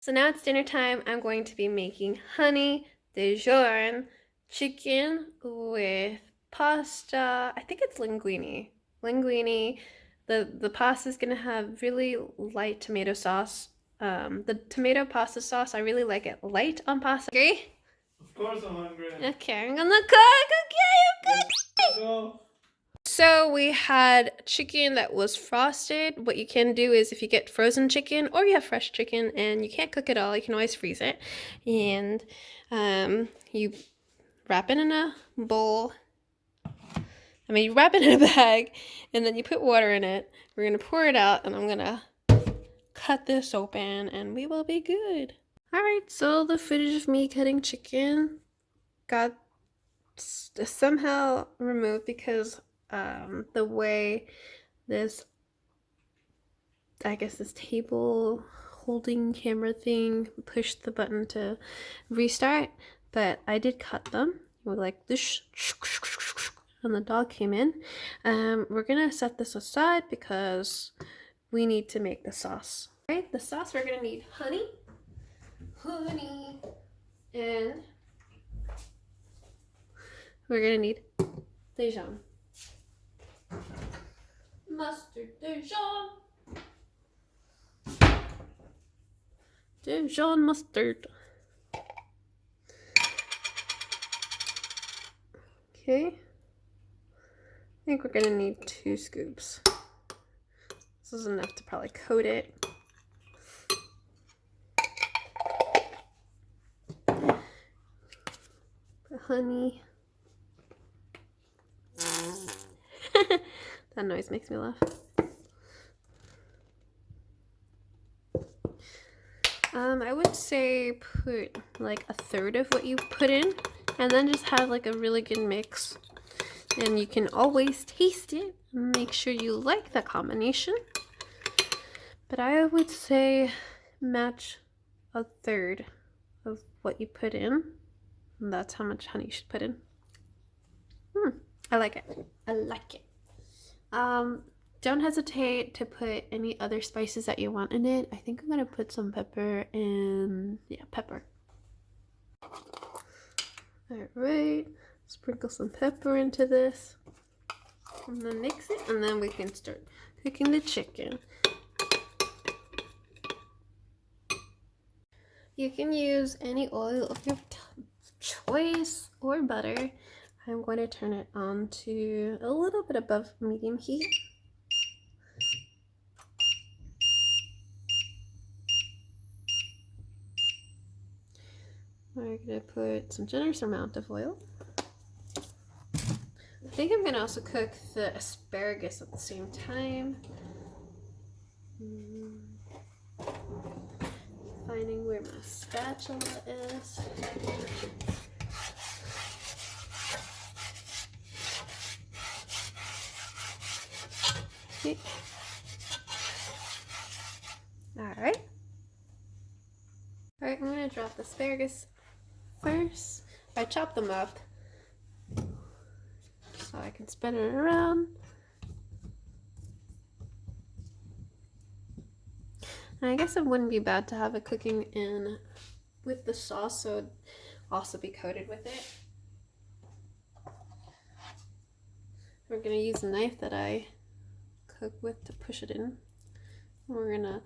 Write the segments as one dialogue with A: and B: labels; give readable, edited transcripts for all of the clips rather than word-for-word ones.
A: So now it's dinner time. I'm going to be making honey Dijon chicken with pasta. I think it's linguine. Linguine. The pasta is gonna have really light tomato sauce. The tomato pasta sauce, I really like it light on pasta. Hungry?
B: Of course I'm hungry.
A: Okay, I'm gonna cook. Okay,
B: Let's go.
A: So we had chicken that was frosted. What you can do is if you get frozen chicken or you have fresh chicken and you can't cook it all, you can always freeze it. And you wrap it in a bowl. You wrap it in a bag and then you put water in it. We're going to pour it out and I'm going to cut this open and we will be good. Alright, so the footage of me cutting chicken got somehow removed because the way this table holding camera thing pushed the button to restart, but I did cut them like this, and the dog came in. We're gonna set this aside because we need to make the sauce. Right, the sauce, we're gonna need honey, and we're gonna need Dijon. Mustard Dijon. Dijon mustard. Okay. I think we're gonna need 2 scoops. This is enough to probably coat it. The honey. That noise makes me laugh. I would say put like 1/3 of what you put in and then just have like a really good mix. And you can always taste it and make sure you like the combination. But I would say match 1/3 of what you put in. And that's how much honey you should put in. I like it. I like it. Don't hesitate to put any other spices that you want in it. I think I'm gonna put some pepper and pepper. Alright, sprinkle some pepper into this and then mix it and then we can start cooking the chicken. You can use any oil of your choice or butter. I'm going to turn it on to a little bit above medium heat. We're going to put some generous amount of oil. I think I'm going to also cook the asparagus at the same time. Finding where my spatula is. Okay. Alright, I'm going to drop the asparagus first. I chop them up so I can spin it around. And I guess it wouldn't be bad to have it cooking in with the sauce so it'd also be coated with it. We're going to use a knife that I cook with to push it in. We're going to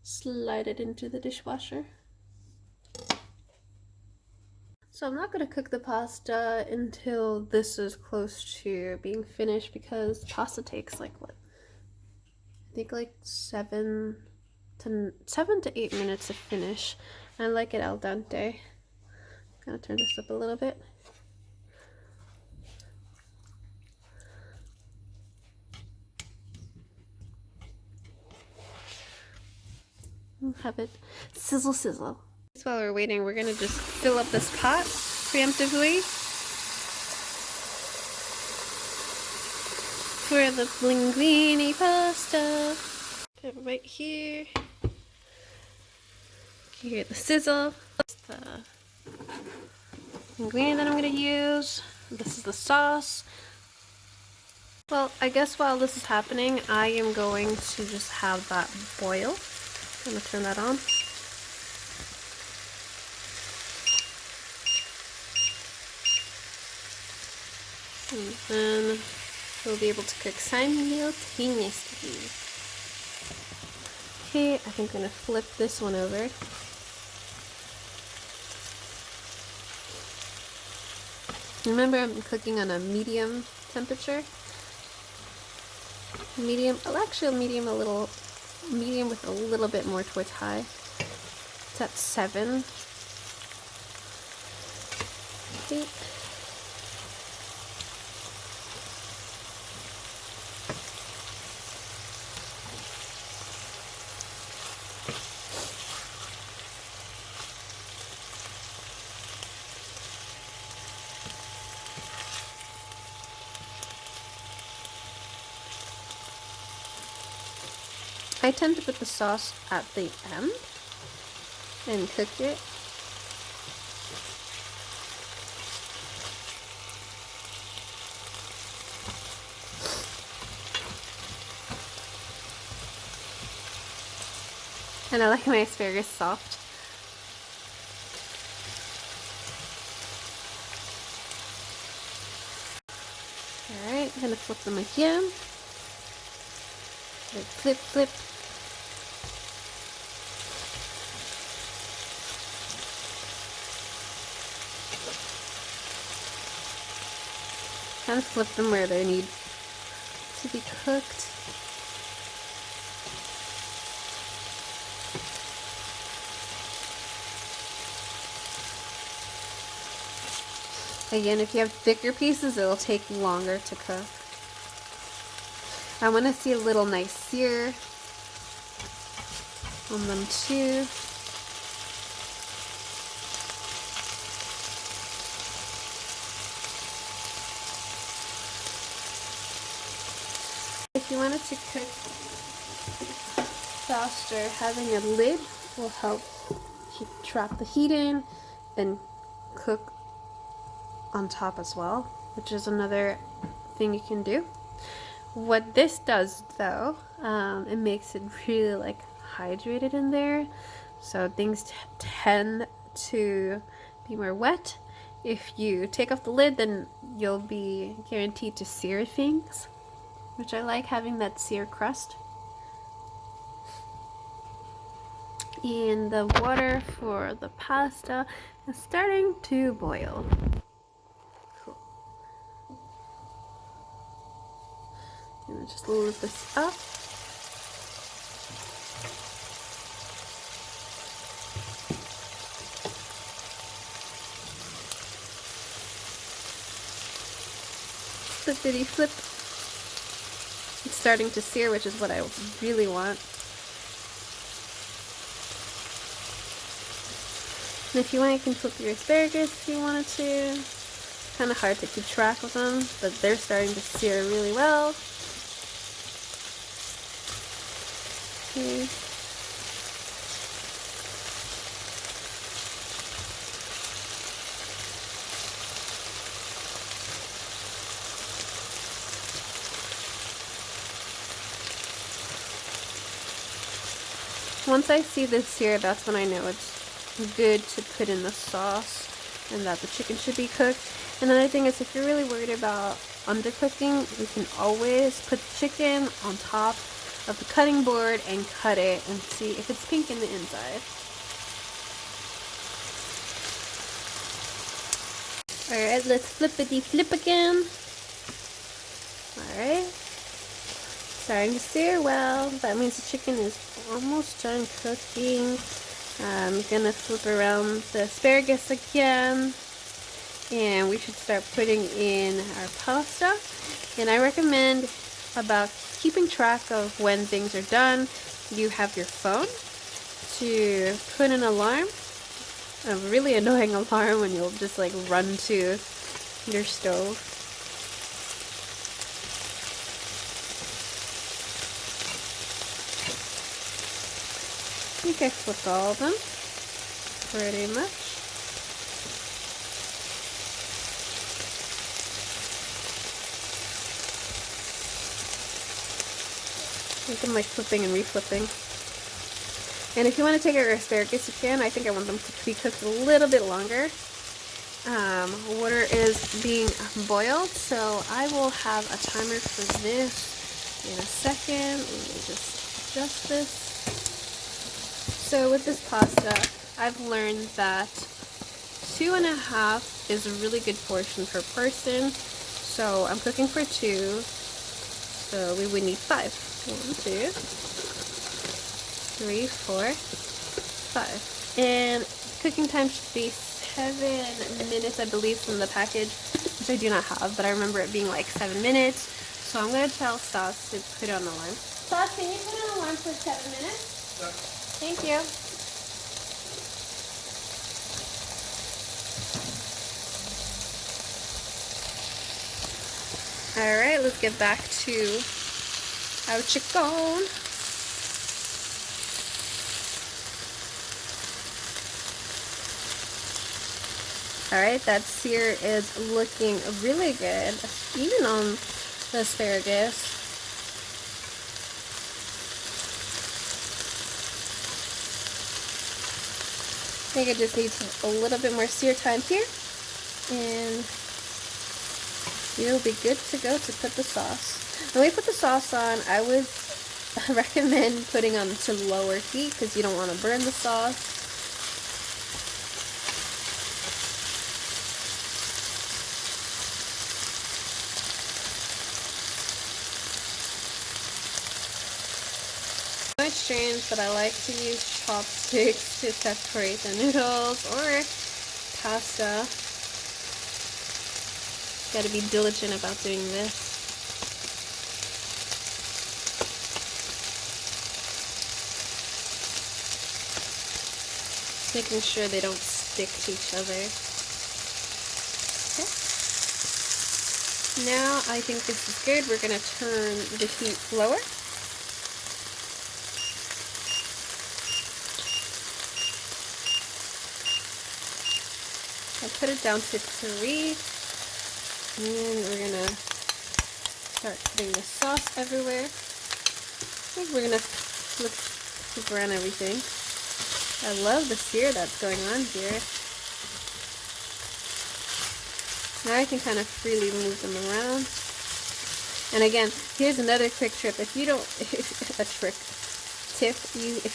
A: slide it into the dishwasher. So I'm not going to cook the pasta until this is close to being finished because pasta takes like what? I think like 7 to 8 minutes to finish. I like it al dente. I'm going to turn this up a little bit. Have it sizzle sizzle. While we're waiting, we're gonna just fill up this pot preemptively for the linguine pasta. Put it right here. You hear the sizzle. That's the linguine that I'm gonna use. This is the sauce. Well, I guess while this is happening, I am going to just have that boil. I'm gonna turn that on. And then we'll be able to cook simultaneously. Okay, I think I'm gonna flip this one over. Remember, I'm cooking on a medium temperature. Medium, actually medium with a little bit more towards high. It's at 7. Okay. I tend to put the sauce at the end and cook it. And I like my asparagus soft. Alright, I'm gonna flip them again. Like flip, flip. Kind of flip them where they need to be cooked. Again, if you have thicker pieces, it'll take longer to cook. I want to see a little nice sear on them too. If you want it to cook faster, having a lid will help trap the heat in and cook on top as well, which is another thing you can do. What this does though, it makes it really like hydrated in there, so things tend to be more wet. If you take off the lid, then you'll be guaranteed to sear things, which I like, having that sear crust. And the water for the pasta is starting to boil. Cool. And just load this up. Flippity flip. It's starting to sear, which is what I really want. And if you want, you can flip your asparagus if you wanted to. It's kind of hard to keep track of them, but they're starting to sear really well. Okay. Once I see this sear, that's when I know it's good to put in the sauce and that the chicken should be cooked. Another thing is, if you're really worried about undercooking, you can always put the chicken on top of the cutting board and cut it and see if it's pink in the inside. Alright, let's flippity flip again. Alright. Starting to sear well. That means the chicken is almost done cooking. I'm gonna flip around the asparagus again, and we should start putting in our pasta. And I recommend about keeping track of when things are done. You have your phone to put an alarm, a really annoying alarm when you'll just like run to your stove. I think I flipped all of them, pretty much. I think I'm like flipping and reflipping. And if you want to take out your asparagus, you can. I think I want them to be cooked a little bit longer. Water is being boiled, so I will have a timer for this in a second. Let me just adjust this. So with this pasta, I've learned that 2.5 is a really good portion per person. So I'm cooking for 2, so we would need 5. 1, 2, 3, 4, 5. And cooking time should be 7 minutes, I believe, from the package, which I do not have, but I remember it being like 7 minutes. So I'm going to tell Stas to put it on alarm. Stas, can you put an alarm for 7 minutes?
B: Yeah.
A: Thank you. Alright, let's get back to our chicken. Alright, that sear is looking really good, even on the asparagus. I think it just needs a little bit more sear time here, and you'll be good to go to put the sauce. When we put the sauce on, I would recommend putting on to lower heat because you don't want to burn the sauce. My strange, but I like to use chopsticks to separate the noodles or pasta. Gotta be diligent about doing this. Making sure they don't stick to each other. Okay. Now I think this is good. We're gonna turn the heat lower. I put it down to 3. And we're gonna start putting the sauce everywhere. I think we're gonna flip around everything. I love the sear that's going on here. Now I can kind of freely move them around. And again, here's another quick tip. If you don't, if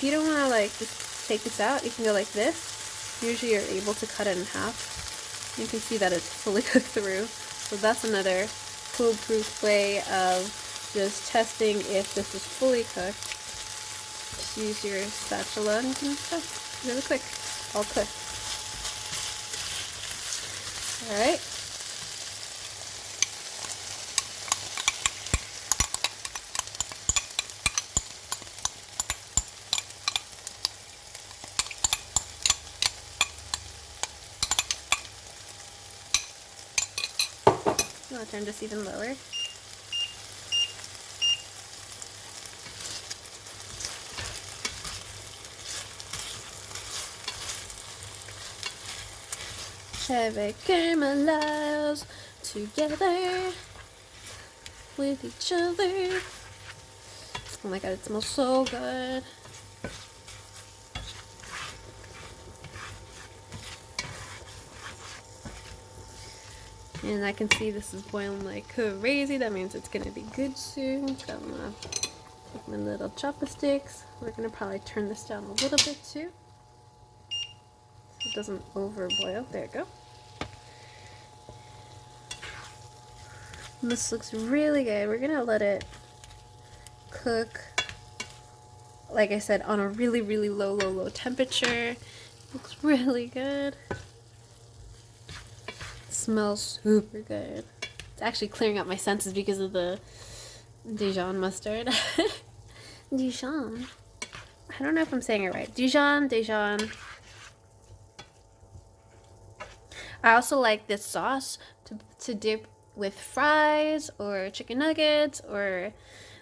A: you don't want to like just take this out, you can go like this. Usually you're able to cut it in half. You can see that it's fully cooked through. So that's another foolproof way of just testing if this is fully cooked. Just use your spatula and you can cook really quick. All cooked. Alright. I'll turn this even lower. Every caramelize together with each other. Oh my god, it smells so good. And I can see this is boiling like crazy. That means it's gonna be good soon. So I'm gonna take my little chopsticks. We're gonna probably turn this down a little bit too, so it doesn't overboil. There you go. And this looks really good. We're gonna let it cook, like I said, on a really, really low temperature. Looks really good. Smells super good. It's actually clearing up my senses because of the Dijon mustard. Dijon. I don't know if I'm saying it right. Dijon. I also like this sauce to dip with fries or chicken nuggets, or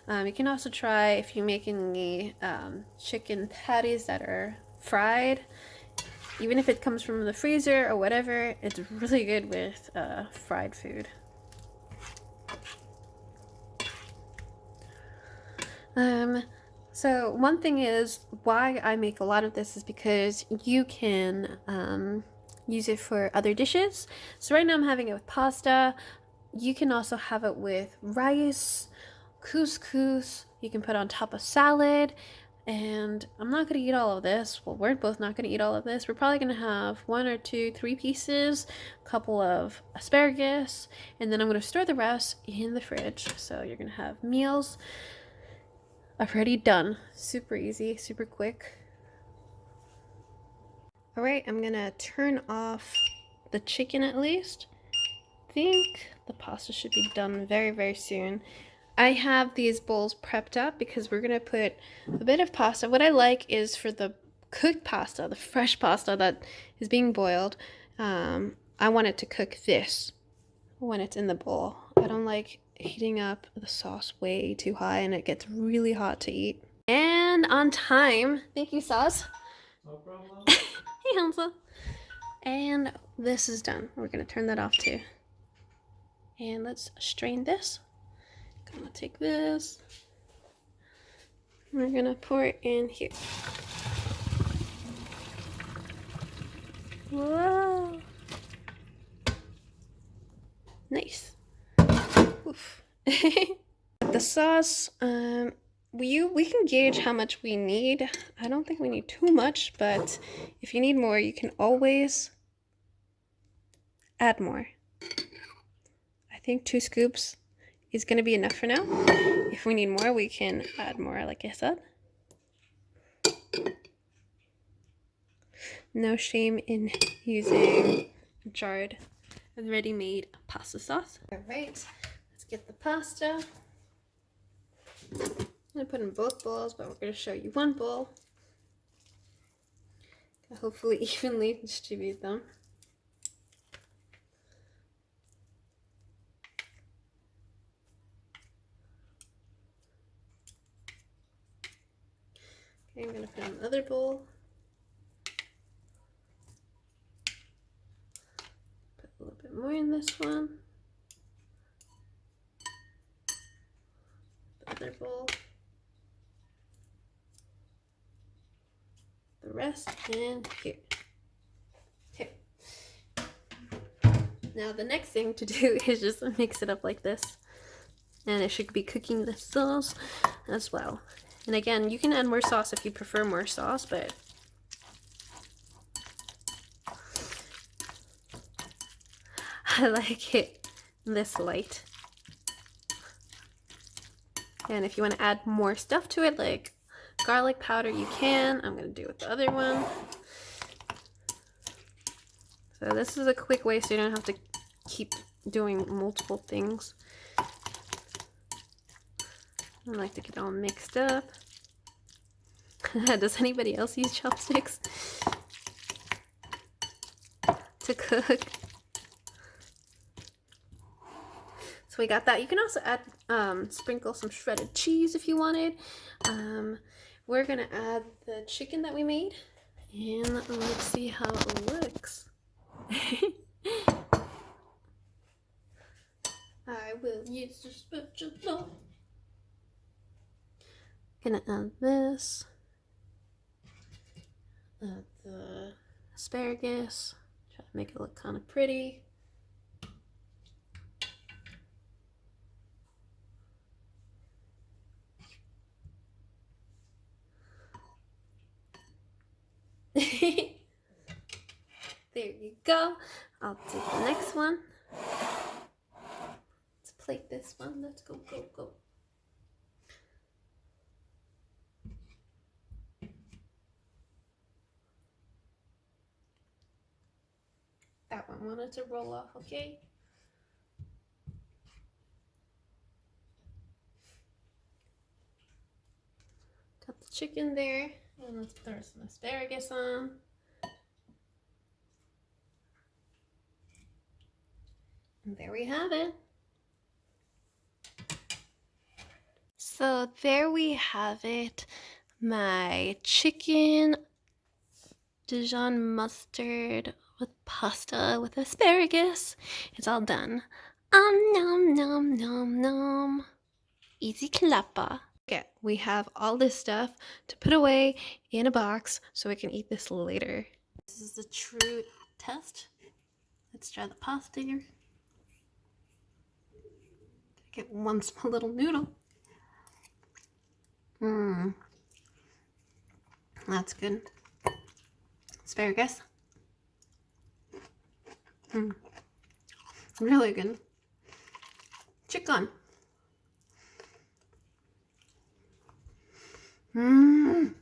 A: you can also try if you're making the chicken patties that are fried. Even if it comes from the freezer or whatever, it's really good with fried food. So one thing is why I make a lot of this is because you can use it for other dishes. So right now I'm having it with pasta. You can also have it with rice, couscous. You can put on top of salad. And I'm not going to eat all of this. Well, we're both not going to eat all of this. We're probably going to have 1 or 2, 3 pieces, a couple of asparagus, and then I'm going to store the rest in the fridge. So you're going to have meals already done. Super easy, super quick. All right, I'm going to turn off the chicken at least. I think the pasta should be done very, very soon. I have these bowls prepped up because we're gonna put a bit of pasta. What I like is for the cooked pasta, the fresh pasta that is being boiled, I want it to cook this when it's in the bowl. I don't like heating up the sauce way too high and it gets really hot to eat. And on time. Thank you, Sauce.
B: No problem.
A: Hey, Hansel. And this is done. We're gonna turn that off too. And let's strain this. Gonna take this. We're gonna pour it in here. Whoa! Nice. Oof. The sauce, we can gauge how much we need. I don't think we need too much, but if you need more, you can always add more. I think 2 scoops is going to be enough for now. If we need more, we can add more, like I said. No shame in using jarred and ready-made pasta sauce. All right, let's get the pasta. I'm going to put in both bowls, but we're going to show you one bowl. Hopefully evenly distribute them. Okay, I'm going to put in another bowl. Put a little bit more in this one. The other bowl. The rest in here. Okay. Now the next thing to do is just mix it up like this. And it should be cooking the sauce as well. And again, you can add more sauce if you prefer more sauce, but I like it this light. And if you want to add more stuff to it, like garlic powder, you can. I'm going to do it with the other one. So this is a quick way so you don't have to keep doing multiple things. I like to get all mixed up. Does anybody else use chopsticks to cook? So we got that. You can also add, sprinkle some shredded cheese if you wanted. We're gonna add the chicken that we made, and let's see how it looks. I will use the spatula. Gonna add this, add the asparagus, try to make it look kind of pretty. There you go. I'll take the next one. Let's plate this one. Let's go, go, go. That one wanted to roll off, okay? Got the chicken there. And let's throw some asparagus on. And there we have it. So there we have it. My chicken Dijon mustard with pasta with asparagus. It's all done. Nom nom nom nom. Easy clapper. Okay, we have all this stuff to put away in a box so we can eat this later. This is the true test. Let's try the pasta here. Get one small little noodle. Mmm. That's good. Asparagus. Mmm. Really good. Chicken. Mmm.